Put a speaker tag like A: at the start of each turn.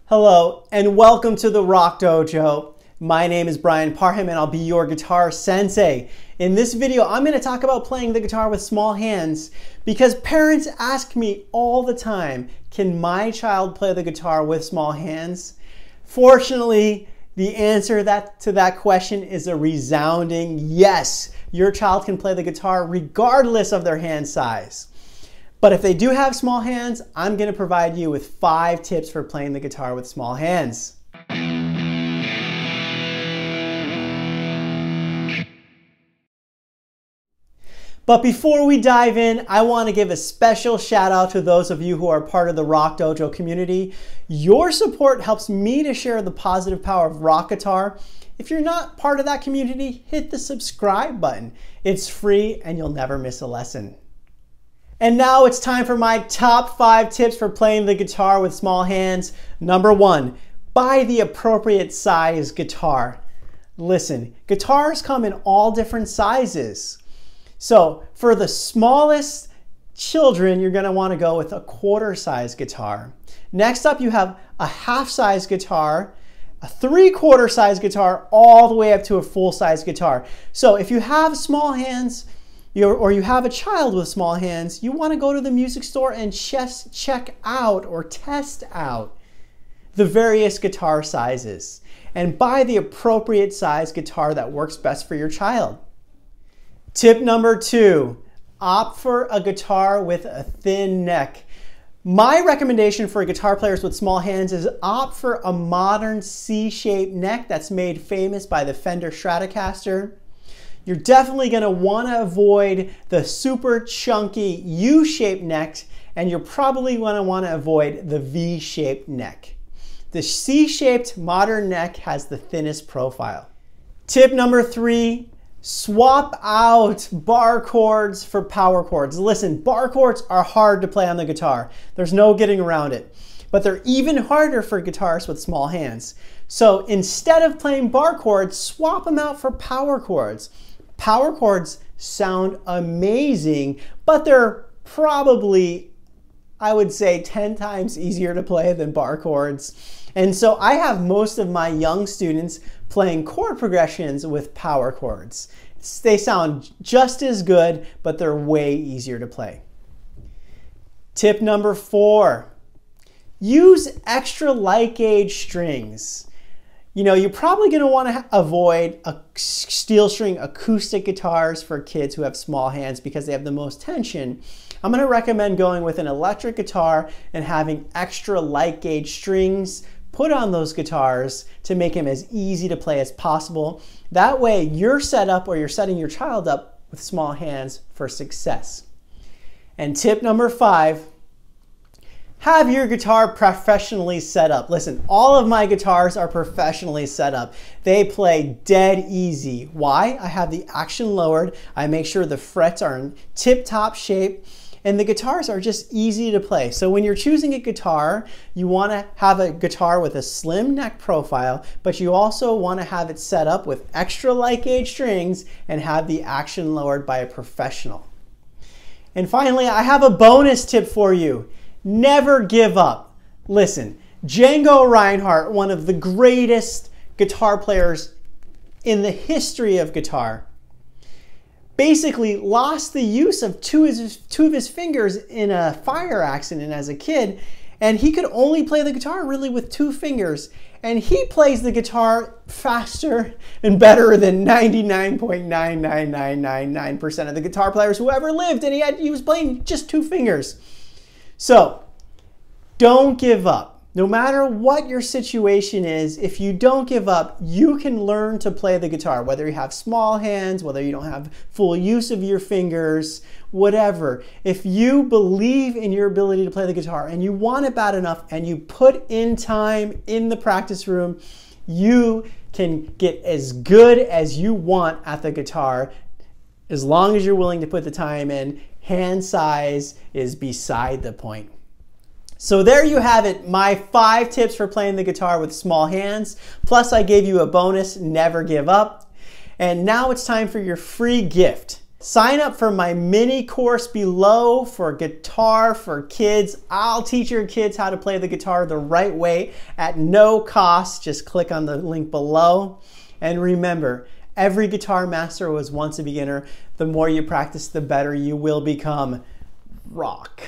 A: Hello and welcome to the Rock Dojo. My name is Brian Parham and I'll be your guitar sensei. In this video, I'm going to talk about playing the guitar with small hands because parents ask me all the time, can my child play the guitar with small hands? Fortunately, the answer to that question is a resounding yes. Your child can play the guitar regardless of their hand size. But if they do have small hands, I'm going to provide you with 5 tips for playing the guitar with small hands. But before we dive in, I want to give a special shout out to those of you who are part of the Rock Dojo community. Your support helps me to share the positive power of rock guitar. If you're not part of that community, hit the subscribe button. It's free and you'll never miss a lesson. And now it's time for my top 5 tips for playing the guitar with small hands. Number 1, buy the appropriate size guitar. Listen, guitars come in all different sizes. So for the smallest children, you're going to want to go with a quarter-size guitar. Next up, you have a half-size guitar, a 3/4 size guitar, all the way up to a full-size guitar. So if you have small hands, or you have a child with small hands, you want to go to the music store and just check out or test out the various guitar sizes and buy the appropriate size guitar that works best for your child. Tip number 2, opt for a guitar with a thin neck. My recommendation for guitar players with small hands is opt for a modern C-shaped neck that's made famous by the Fender Stratocaster. You're definitely going to want to avoid the super chunky U-shaped neck, and you're probably going to want to avoid the V-shaped neck. The C-shaped modern neck has the thinnest profile. Tip number 3, swap out bar chords for power chords. Listen, bar chords are hard to play on the guitar. There's no getting around it. But they're even harder for guitarists with small hands. So instead of playing bar chords, swap them out for power chords. Power chords sound amazing, but they're probably, I would say, 10 times easier to play than bar chords. And so I have most of my young students playing chord progressions with power chords. They sound just as good, but they're way easier to play. Tip number 4, use extra light gauge strings. You know, you're probably going to want to avoid steel string acoustic guitars for kids who have small hands because they have the most tension. I'm going to recommend going with an electric guitar and having extra light gauge strings put on those guitars to make them as easy to play as possible. That way you're set up, or you're setting your child up with small hands for success. And tip number 5, have your guitar professionally set up. Listen, all of my guitars are professionally set up. They play dead easy. Why? I have the action lowered. I make sure the frets are in tip-top shape, and the guitars are just easy to play. So when you're choosing a guitar, you want to have a guitar with a slim neck profile, but you also want to have it set up with extra light gauge strings and have the action lowered by a professional. And finally, I have a bonus tip for you. Never give up. Listen, Django Reinhardt, one of the greatest guitar players in the history of guitar, basically lost the use of two of his fingers in a fire accident as a kid, and he could only play the guitar really with 2 fingers. And he plays the guitar faster and better than 99.99999% of the guitar players who ever lived, and he was playing just 2 fingers. So, don't give up. No matter what your situation is, if you don't give up, you can learn to play the guitar, whether you have small hands, whether you don't have full use of your fingers, whatever. If you believe in your ability to play the guitar and you want it bad enough and you put in time in the practice room, you can get as good as you want at the guitar as long as you're willing to put the time in. Hand size is beside the point. So there you have it, my 5 tips for playing the guitar with small hands. Plus I gave you a bonus, never give up. And now it's time for your free gift. Sign up for my mini course below for guitar for kids. I'll teach your kids how to play the guitar the right way at no cost. Just click on the link below. And remember, every guitar master was once a beginner. The more you practice, the better you will become. Rock.